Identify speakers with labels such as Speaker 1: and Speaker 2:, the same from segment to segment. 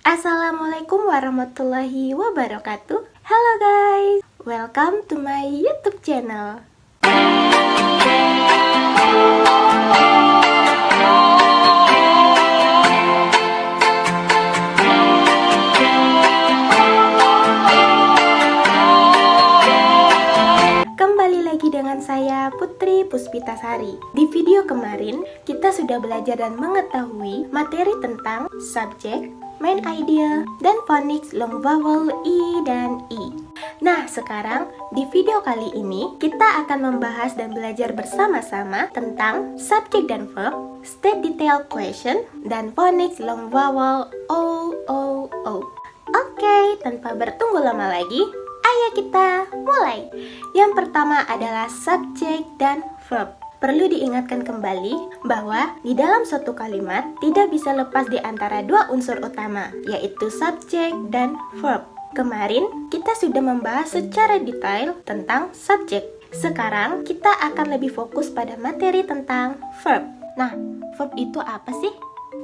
Speaker 1: Assalamualaikum warahmatullahi wabarakatuh. Hello guys, welcome to my YouTube channel. Kembali lagi dengan saya Putri Puspitasari. Di video kemarin, kita sudah belajar dan mengetahui materi tentang subjek, main idea, dan phonics long vowel I dan I. Nah, sekarang di video kali ini kita akan membahas dan belajar bersama-sama tentang subjek dan verb, state detail question, dan phonics long vowel O, O, O. Oke, tanpa bertunggu lama lagi, ayo kita mulai. Yang pertama adalah subjek dan verb. Perlu diingatkan kembali bahwa di dalam suatu kalimat tidak bisa lepas di antara dua unsur utama, yaitu subjek dan verb. Kemarin kita sudah membahas secara detail tentang subjek. Sekarang kita akan lebih fokus pada materi tentang verb. Nah, verb itu apa sih?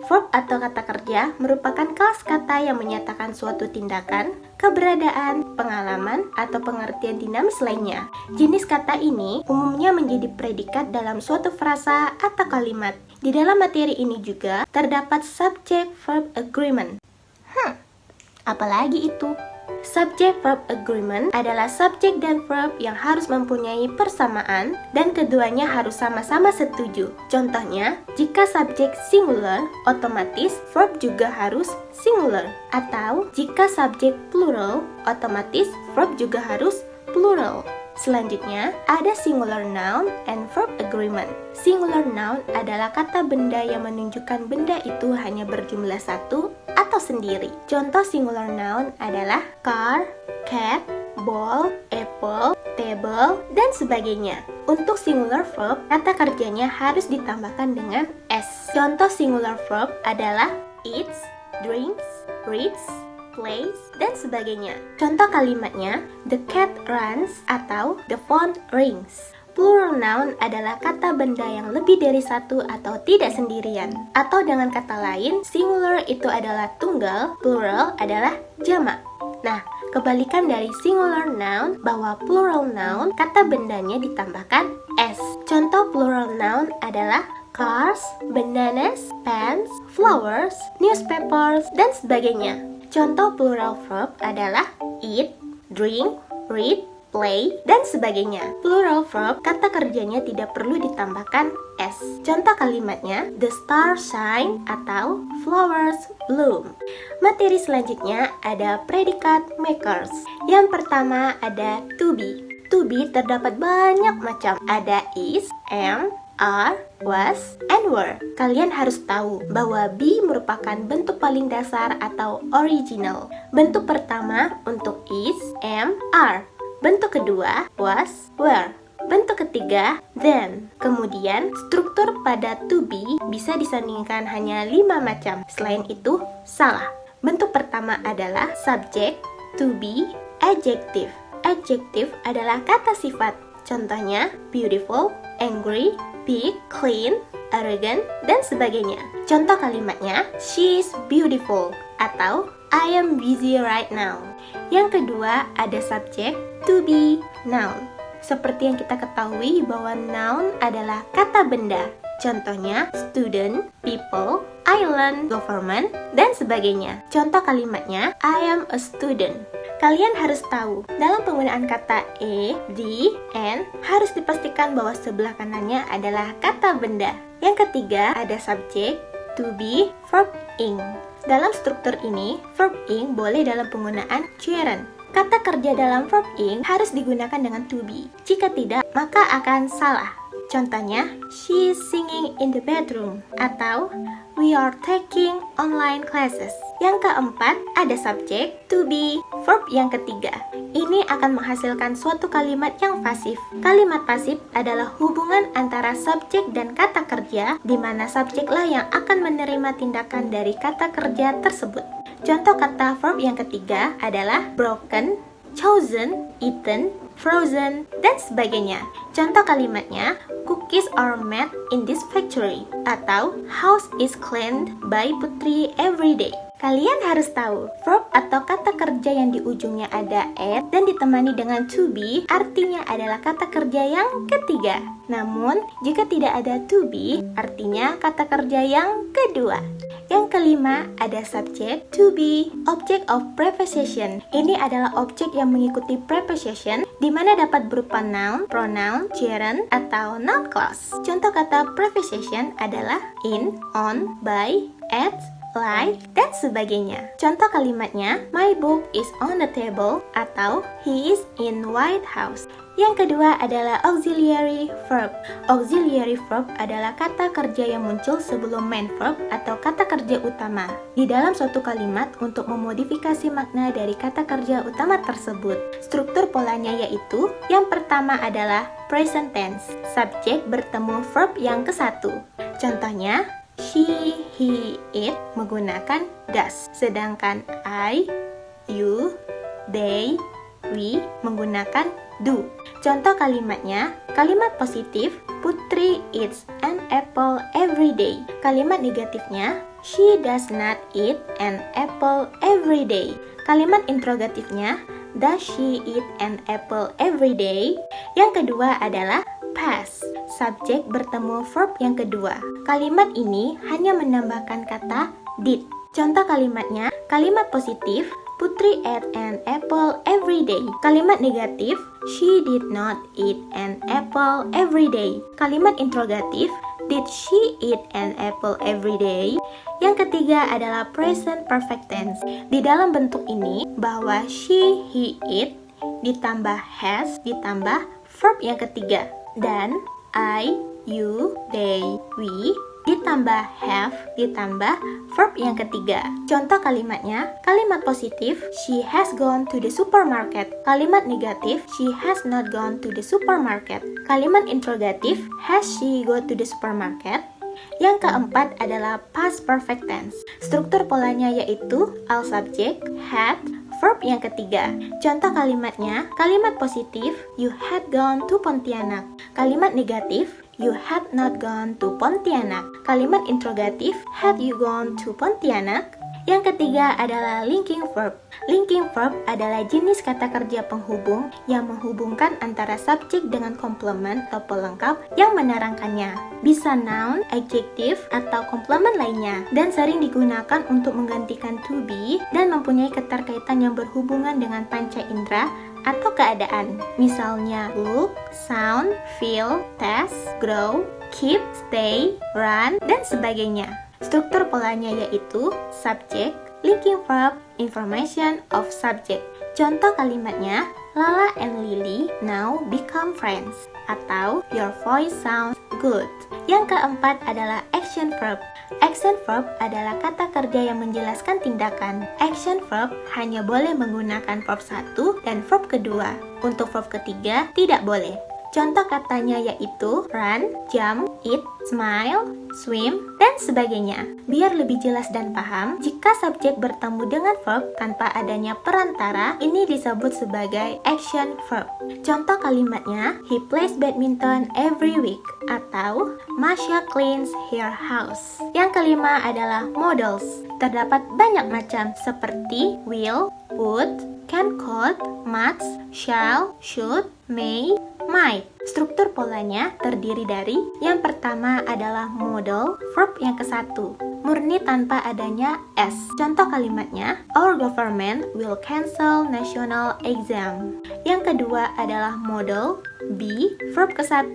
Speaker 1: Verb atau kata kerja merupakan kelas kata yang menyatakan suatu tindakan, keberadaan, pengalaman, atau pengertian dinamis lainnya. Jenis kata ini umumnya menjadi predikat dalam suatu frasa atau kalimat. Di dalam materi ini juga terdapat subject-verb agreement. Apalagi itu? Subject-verb agreement adalah subjek dan verb yang harus mempunyai persamaan dan keduanya harus sama-sama setuju. Contohnya, jika subjek singular, otomatis verb juga harus singular. Atau jika subjek plural, otomatis verb juga harus plural. Selanjutnya, ada singular noun and verb agreement. Singular noun adalah kata benda yang menunjukkan benda itu hanya berjumlah satu atau sendiri. Contoh singular noun adalah car, cat, ball, apple, table, dan sebagainya. Untuk singular verb, kata kerjanya harus ditambahkan dengan s. Contoh singular verb adalah eats, drinks, reads, plays, dan sebagainya. Contoh kalimatnya, the cat runs atau the phone rings. Plural noun adalah kata benda yang lebih dari satu atau tidak sendirian. Atau dengan kata lain, singular itu adalah tunggal, plural adalah jamak. Nah, kebalikan dari singular noun bahwa plural noun kata bendanya ditambahkan s. Contoh plural noun adalah cars, bananas, pens, flowers, newspapers, dan sebagainya. Contoh plural verb adalah eat, drink, read, play, dan sebagainya. Plural verb kata kerjanya tidak perlu ditambahkan s. Contoh kalimatnya, the stars shine atau flowers bloom. Materi selanjutnya ada predikat makers. Yang pertama ada to be. To be terdapat banyak macam. Ada is, am, are, was, and were. Kalian harus tahu bahwa be merupakan bentuk paling dasar atau original. Bentuk pertama untuk is, am, are. Bentuk kedua was, were. Bentuk ketiga then. Kemudian struktur pada to be bisa disandingkan hanya 5 macam. Selain itu salah. Bentuk pertama adalah subject, to be, adjective. Adjective adalah kata sifat. Contohnya beautiful, angry, big, clean, arrogant, dan sebagainya. Contoh kalimatnya, she is beautiful atau I am busy right now. Yang kedua ada subjek, to be, noun. Seperti yang kita ketahui bahwa noun adalah kata benda. Contohnya student, people, island, government, dan sebagainya. Contoh kalimatnya, I am a student. Kalian harus tahu, dalam penggunaan kata a, the, and harus dipastikan bahwa sebelah kanannya adalah kata benda. Yang ketiga ada subjek, to be, verb ing. Dalam struktur ini, verb ing boleh dalam penggunaan gerund. Kata kerja dalam verb ing harus digunakan dengan to be. Jika tidak, maka akan salah. Contohnya, she is singing in the bedroom atau we are taking online classes. Yang keempat, ada subjek, to be, verb yang ketiga. Ini akan menghasilkan suatu kalimat yang pasif. Kalimat pasif adalah hubungan antara subjek dan kata kerja, di mana subjeklah yang akan menerima tindakan dari kata kerja tersebut. Contoh kata verb yang ketiga adalah broken, chosen, eaten, frozen, dan sebagainya. Contoh kalimatnya, cookies are made in this factory, atau house is cleaned by Putri every day. Kalian harus tahu, verb atau kata kerja yang di ujungnya ada at dan ditemani dengan to be artinya adalah kata kerja yang ketiga. Namun, jika tidak ada to be, artinya kata kerja yang kedua. Yang kelima ada subject to be, object of preposition. Ini adalah objek yang mengikuti preposition di mana dapat berupa noun, pronoun, gerund, atau noun clause. Contoh kata preposition adalah in, on, by, at, like, dan sebagainya. Contoh kalimatnya, my book is on the table atau he is in White House. Yang kedua adalah auxiliary verb. Auxiliary verb adalah kata kerja yang muncul sebelum main verb atau kata kerja utama di dalam suatu kalimat untuk memodifikasi makna dari kata kerja utama tersebut. Struktur polanya yaitu, yang pertama adalah present tense. Subjek bertemu verb yang ke-1. Contohnya, she, he, it menggunakan does. Sedangkan I, you, they, we menggunakan do. Contoh kalimatnya, kalimat positif, Putri eats an apple every day. Kalimat negatifnya, she does not eat an apple every day. Kalimat interrogatifnya, does she eat an apple every day? Yang kedua adalah past. Subjek bertemu verb yang kedua. Kalimat ini hanya menambahkan kata did. Contoh kalimatnya, kalimat positif, Putri ate an apple every day. Kalimat negatif, she did not eat an apple every day. Kalimat interrogatif, did she eat an apple every day? Yang ketiga adalah present perfect tense. Di dalam bentuk ini, bahwa she, he, it ditambah has ditambah verb yang ketiga. Dan I, you, they, we ditambah have ditambah verb yang ketiga. Contoh kalimatnya, kalimat positif, she has gone to the supermarket. Kalimat negatif, she has not gone to the supermarket. Kalimat interrogatif, has she go to the supermarket? Yang keempat adalah past perfect tense. Struktur polanya yaitu all subject, had, verb yang ketiga. Contoh kalimatnya, kalimat positif, you had gone to Pontianak. Kalimat negatif, you had not gone to Pontianak. Kalimat interrogatif, had you gone to Pontianak? Yang ketiga adalah linking verb. Linking verb adalah jenis kata kerja penghubung yang menghubungkan antara subjek dengan komplement atau pelengkap yang menerangkannya. Bisa noun, adjective, atau komplement lainnya, dan sering digunakan untuk menggantikan to be dan mempunyai keterkaitan yang berhubungan dengan panca indera atau keadaan. Misalnya look, sound, feel, taste, grow, keep, stay, run, dan sebagainya. Struktur polanya yaitu subject, linking verb, information of subject. Contoh kalimatnya, Lala and Lily now become friends, atau your voice sounds good. Yang keempat adalah action verb. Action verb adalah kata kerja yang menjelaskan tindakan. Action verb hanya boleh menggunakan verb 1 dan verb kedua. Untuk verb ketiga tidak boleh. Contoh katanya yaitu run, jump, eat, smile, swim, dan sebagainya. Biar lebih jelas dan paham, jika subjek bertemu dengan verb tanpa adanya perantara, ini disebut sebagai action verb. Contoh kalimatnya, he plays badminton every week, atau Masha cleans her house. Yang kelima adalah modals. Terdapat banyak macam seperti will, would, can, could, must, shall, should, may, might. Struktur polanya terdiri dari yang pertama adalah modal, verb yang ke-1, murni tanpa adanya s. Contoh kalimatnya, our government will cancel national exam. Yang kedua adalah modal, be, verb ke-1,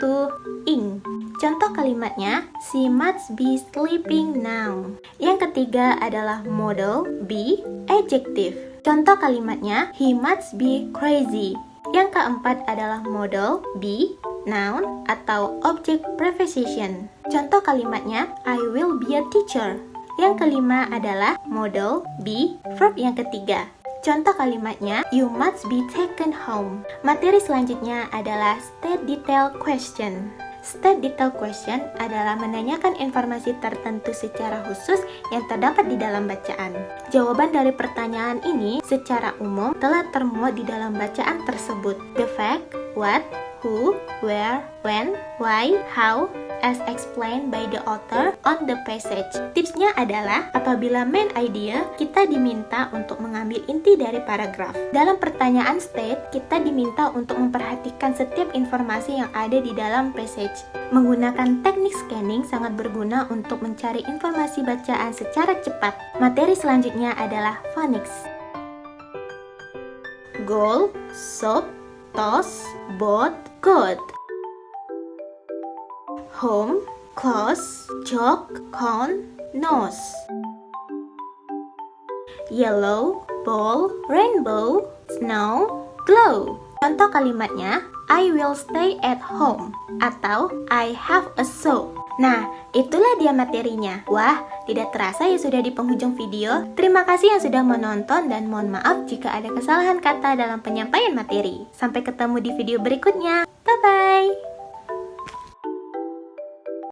Speaker 1: ing. Contoh kalimatnya, she must be sleeping now. Yang ketiga adalah modal, be, adjective. Contoh kalimatnya, he must be crazy. Yang keempat adalah modal, be, noun, atau object preposition. Contoh kalimatnya, I will be a teacher. Yang kelima adalah modal, be, verb yang ketiga. Contoh kalimatnya, you must be taken home. Materi selanjutnya adalah state detail question. State detail question adalah menanyakan informasi tertentu secara khusus yang terdapat di dalam bacaan. Jawaban dari pertanyaan ini secara umum telah termuat di dalam bacaan tersebut. The fact, what, who, where, when, why, how, as explained by the author on the passage. Tipsnya adalah apabila main idea, kita diminta untuk mengambil inti dari paragraf. Dalam pertanyaan state, kita diminta untuk memperhatikan setiap informasi yang ada di dalam passage. Menggunakan teknik scanning sangat berguna untuk mencari informasi bacaan secara cepat. Materi selanjutnya adalah phonics. Goal, soap, toss, boat, goat. Home, close, chalk, cone, nose. Yellow, ball, rainbow, snow, glow. Contoh kalimatnya, I will stay at home atau I have a soap. Nah, itulah dia materinya. Wah, tidak terasa ya sudah di penghujung video. Terima kasih yang sudah menonton dan mohon maaf jika ada kesalahan kata dalam penyampaian materi. Sampai ketemu di video berikutnya. Bye-bye!